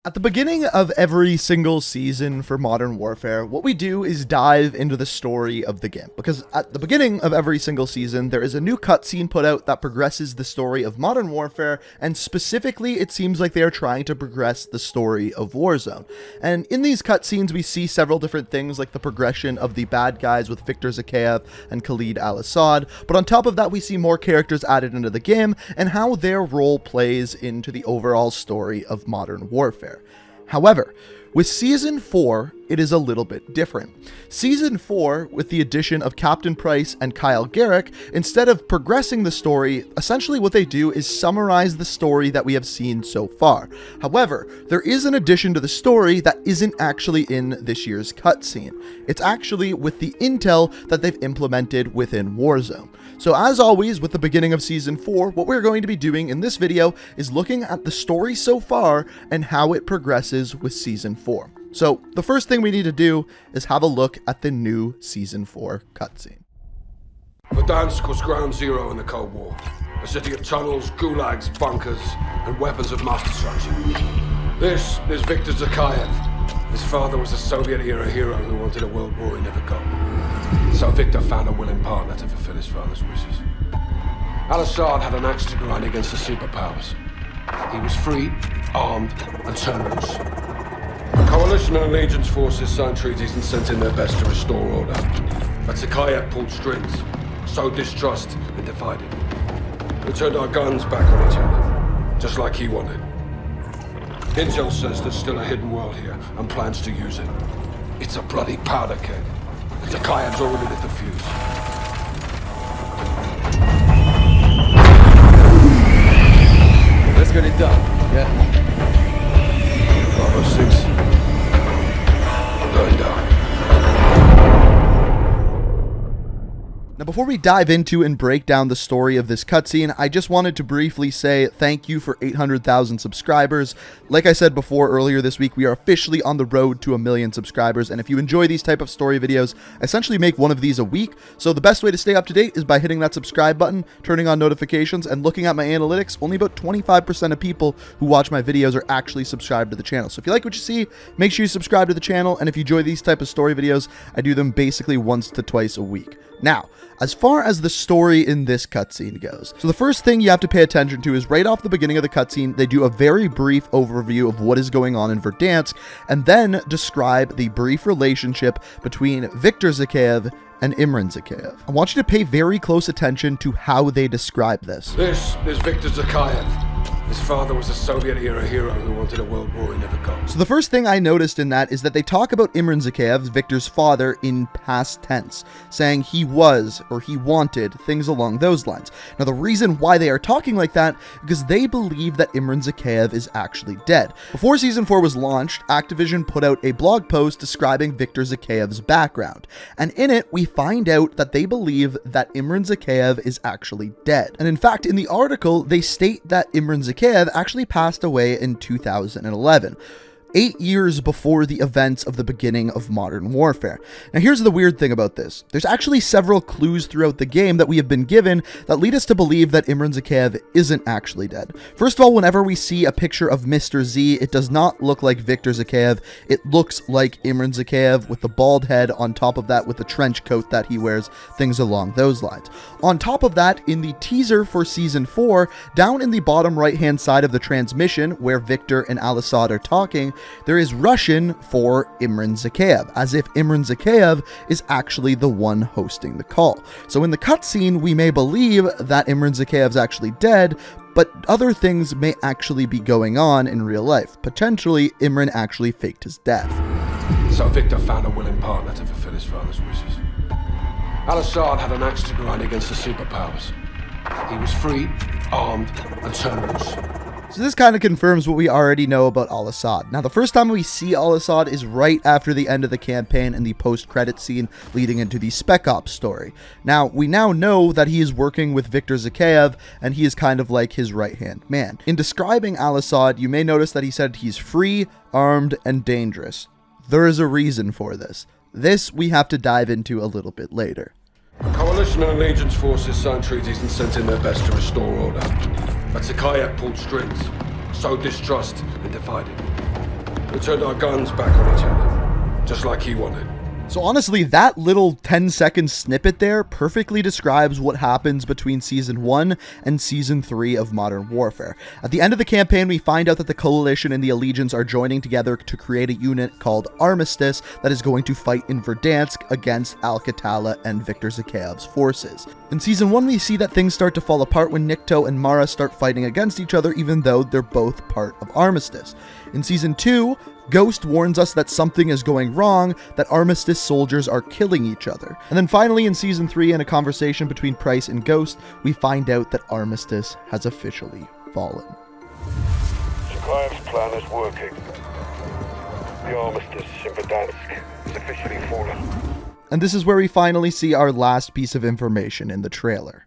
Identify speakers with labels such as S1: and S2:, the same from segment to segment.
S1: At the beginning of every single season for Modern Warfare, what we do is dive into the story of the game. Because at the beginning of every single season, there is a new cutscene put out that progresses the story of Modern Warfare, and specifically, it seems like they are trying to progress the story of Warzone. And in these cutscenes, we see several different things, like the progression of the bad guys with Victor Zakhaev and Khalid al-Assad, but on top of that, we see more characters added into the game, and how their role plays into the overall story of Modern Warfare. However, with Season 4, it is a little bit different. Season 4, with the addition of Captain Price and Kyle Garrick, instead of progressing the story, essentially what they do is summarize the story that we have seen so far. However, there is an addition to the story that isn't actually in this year's cutscene. It's actually with the intel that they've implemented within Warzone. So as always, with the beginning of Season 4, what we're going to be doing in this video is looking at the story so far and how it progresses with Season 4. So the first thing we need to do is have a look at the new Season 4 cutscene.
S2: Verdansk was ground zero in the Cold War. A city of tunnels, gulags, bunkers, and weapons of mass destruction. This is Victor Zakhaev. His father was a Soviet-era hero who wanted a world war he never got. So Victor found a willing partner to fulfill his father's wishes. Al-Assad had an axe to grind against the superpowers. He was free, armed, and turned loose. Coalition and Allegiance forces signed treaties and sent in their best to restore order. But Zakhaev pulled strings, sowed distrust, and divided. We turned our guns back on each other, just like he wanted. Intel says there's still a hidden world here, and plans to use it. It's a bloody powder keg. And Zakhaev's already lit the fuse.
S3: Let's get it done, yeah?
S2: Bravo 6. Going down.
S1: Now, before we dive into and break down the story of this cutscene, I just wanted to briefly say thank you for 800,000 subscribers. Like I said before, earlier this week, we are officially on the road to 1 million subscribers, and if you enjoy these type of story videos, I essentially make one of these a week, so the best way to stay up to date is by hitting that subscribe button, turning on notifications, and looking at my analytics. Only about 25% of people who watch my videos are actually subscribed to the channel. So if you like what you see, make sure you subscribe to the channel, and if you enjoy these type of story videos, I do them basically once to twice a week. Now, as far as the story in this cutscene goes, so the first thing you have to pay attention to is right off the beginning of the cutscene, they do a very brief overview of what is going on in Verdansk, and then describe the brief relationship between Victor Zakhaev and Imran Zakhaev. I want you to pay very close attention to how they describe this.
S2: This is Victor Zakhaev. His father was a Soviet-era hero who wanted a world war he never got.
S1: So the first thing I noticed in that is that they talk about Imran Zakhaev, Victor's father, in past tense, saying he was, or he wanted, things along those lines. Now the reason why they are talking like that, because they believe that Imran Zakhaev is actually dead. Before Season 4 was launched, Activision put out a blog post describing Victor Zakhaev's background, and in it we find out that they believe that Imran Zakhaev is actually dead. And in fact, in the article, they state that Imran Zakhaev actually passed away in 2011. 8 years before the events of the beginning of Modern Warfare. Now here's the weird thing about this. There's actually several clues throughout the game that we have been given that lead us to believe that Imran Zakhaev isn't actually dead. First of all, whenever we see a picture of Mr. Z, it does not look like Victor Zakhaev. It looks like Imran Zakhaev with the bald head, on top of that with the trench coat that he wears, things along those lines. On top of that, in the teaser for Season 4, down in the bottom right hand side of the transmission where Victor and Al-Assad are talking, there is Russian for Imran Zakhaev, as if Imran Zakhaev is actually the one hosting the call. So in the cutscene, we may believe that Imran Zakhaev's actually dead, but other things may actually be going on in real life. Potentially, Imran actually faked his death.
S2: So Victor found a willing partner to fulfill his father's wishes. Al-Assad had an axe to grind against the superpowers. He was free, armed, and turned loose.
S1: So this kind of confirms what we already know about Al-Assad. Now, the first time we see Al-Assad is right after the end of the campaign and the post-credit scene leading into the Spec Ops story. Now, we now know that he is working with Victor Zakhaev, and he is kind of like his right-hand man. In describing Al-Assad, you may notice that he said he's free, armed, and dangerous. There is a reason for this. This we have to dive into a little bit later.
S2: Coalition and Allegiance forces signed treaties and sent in their best to restore order. But Zakhaev pulled strings, sowed distrust, and divided. We turned our guns back on each other, just like he wanted.
S1: So honestly, that little 10-second snippet there perfectly describes what happens between Season 1 and Season 3 of Modern Warfare. At the end of the campaign, we find out that the Coalition and the Allegiance are joining together to create a unit called Armistice that is going to fight in Verdansk against Al-Qatala and Viktor Zakhaev's forces. In Season 1, we see that things start to fall apart when Nikto and Mara start fighting against each other, even though they're both part of Armistice. In Season 2, Ghost warns us that something is going wrong, that Armistice soldiers are killing each other. And then finally in Season 3, in a conversation between Price and Ghost, we find out that Armistice has officially fallen.
S3: Zakhaev's plan is working. The Armistice in Verdansk is officially fallen.
S1: And this is where we finally see our last piece of information in the trailer.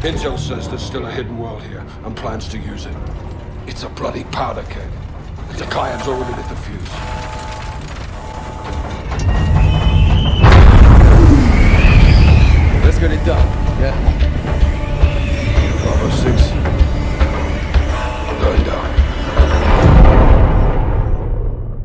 S2: Intel says there's still a hidden world here and plans to use it. It's a bloody powder keg. Zakhaev's already lit the fuse.
S4: Let's get it done. Yeah.
S2: Bravo 6. Going down.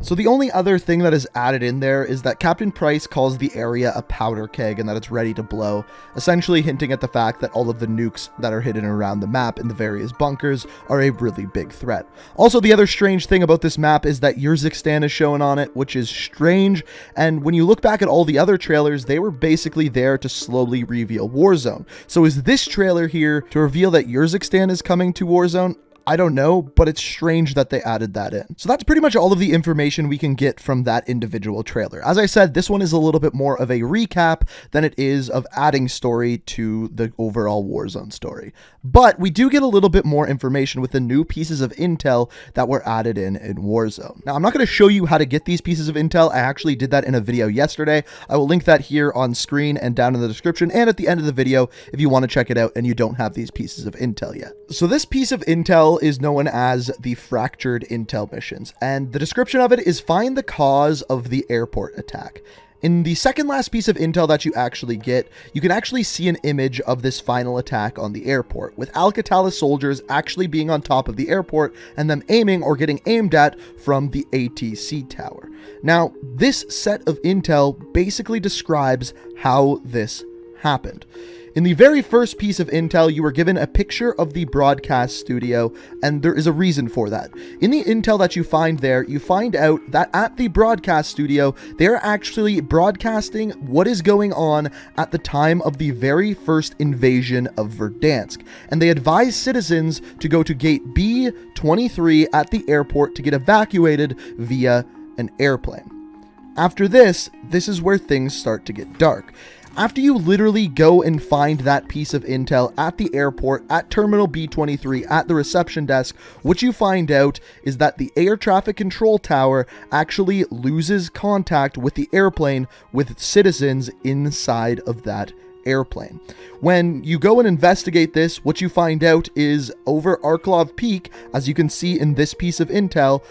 S1: So the only other thing that is added in there is that Captain Price calls the area a powder keg and that it's ready to blow, essentially hinting at the fact that all of the nukes that are hidden around the map in the various bunkers are a really big threat. Also, the other strange thing about this map is that Urzikstan is shown on it, which is strange, and when you look back at all the other trailers, they were basically there to slowly reveal Warzone. So is this trailer here to reveal that Urzikstan is coming to Warzone? I don't know, but it's strange that they added that in. So that's pretty much all of the information we can get from that individual trailer. As I said, this one is a little bit more of a recap than it is of adding story to the overall Warzone story. But we do get a little bit more information with the new pieces of intel that were added in Warzone. Now, I'm not going to show you how to get these pieces of intel. I actually did that in a video yesterday. I will link that here on screen and down in the description and at the end of the video if you want to check it out and you don't have these pieces of intel yet. So this piece of intel is known as the Fractured Intel Missions, and the description of it is find the cause of the airport attack. In the second last piece of intel that you actually get, you can actually see an image of this final attack on the airport, with Al-Qatala soldiers actually being on top of the airport and them aiming or getting aimed at from the ATC tower. Now, this set of intel basically describes how this happened. In the very first piece of intel, you were given a picture of the broadcast studio, and there is a reason for that. In the intel that you find there, you find out that at the broadcast studio, they're actually broadcasting what is going on at the time of the very first invasion of Verdansk, and they advise citizens to go to gate B23 at the airport to get evacuated via an airplane. After this is where things start to get dark. After you literally go and find that piece of intel at the airport, at Terminal B23, at the reception desk, what you find out is that the air traffic control tower actually loses contact with the airplane with citizens inside of that airplane. When you go and investigate this, what you find out is over Arklov Peak, as you can see in this piece of intel,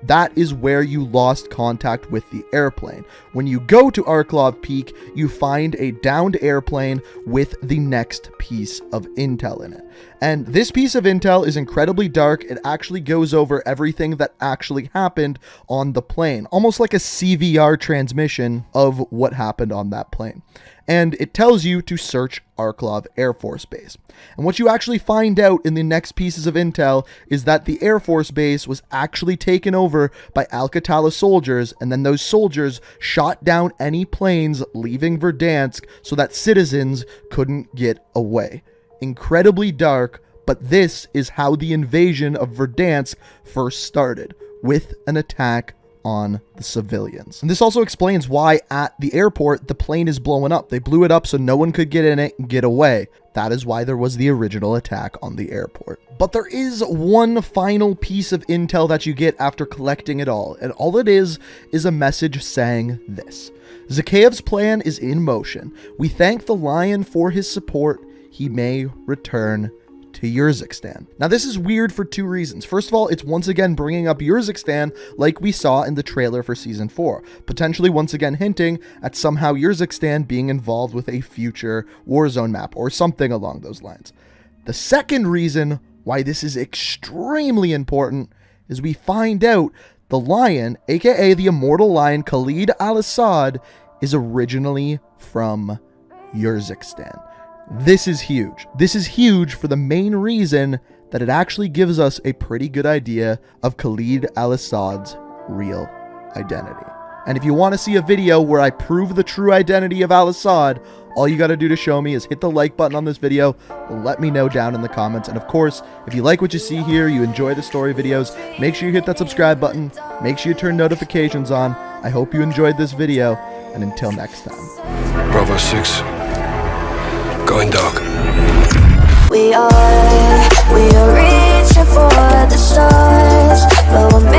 S1: that is where you lost contact with the airplane. When you go to Arklov Peak, you find a downed airplane with the next piece of intel in it. And this piece of intel is incredibly dark. It actually goes over everything that actually happened on the plane, almost like a CVR transmission of what happened on that plane. And it tells you to search Arklov Air Force Base. And what you actually find out in the next pieces of intel is that the Air Force Base was actually taken over by Al-Qatala soldiers, and then those soldiers shot down any planes leaving Verdansk so that citizens couldn't get away. Incredibly dark, but this is how the invasion of Verdansk first started, with an attack on the civilians. And this also explains why at the airport the plane is blowing up. They blew it up so no one could get in it and get away. That is why there was the original attack on the airport. But there is one final piece of intel that you get after collecting it all, and all it is a message saying this: Zakhaev's plan is in motion. We thank the Lion for his support. He may return to Urzikstan. Now, this is weird for two reasons. First of all, it's once again bringing up Urzikstan like we saw in the trailer for Season 4, potentially once again hinting at somehow Urzikstan being involved with a future Warzone map or something along those lines. The second reason why this is extremely important is we find out The lion, aka the immortal lion Khalid al-Assad, is originally from Urzikstan. This is huge. This is huge for the main reason that it actually gives us a pretty good idea of Khalid al-Assad's real identity. And if you want to see a video where I prove the true identity of al-Assad, all you got to do to show me is hit the like button on this video, let me know down in the comments. And of course, if you like what you see here, you enjoy the story videos, make sure you hit that subscribe button, make sure you turn notifications on. I hope you enjoyed this video, and until next time.
S2: Bravo 6. Going dark.
S4: We are reaching for the stars, but we're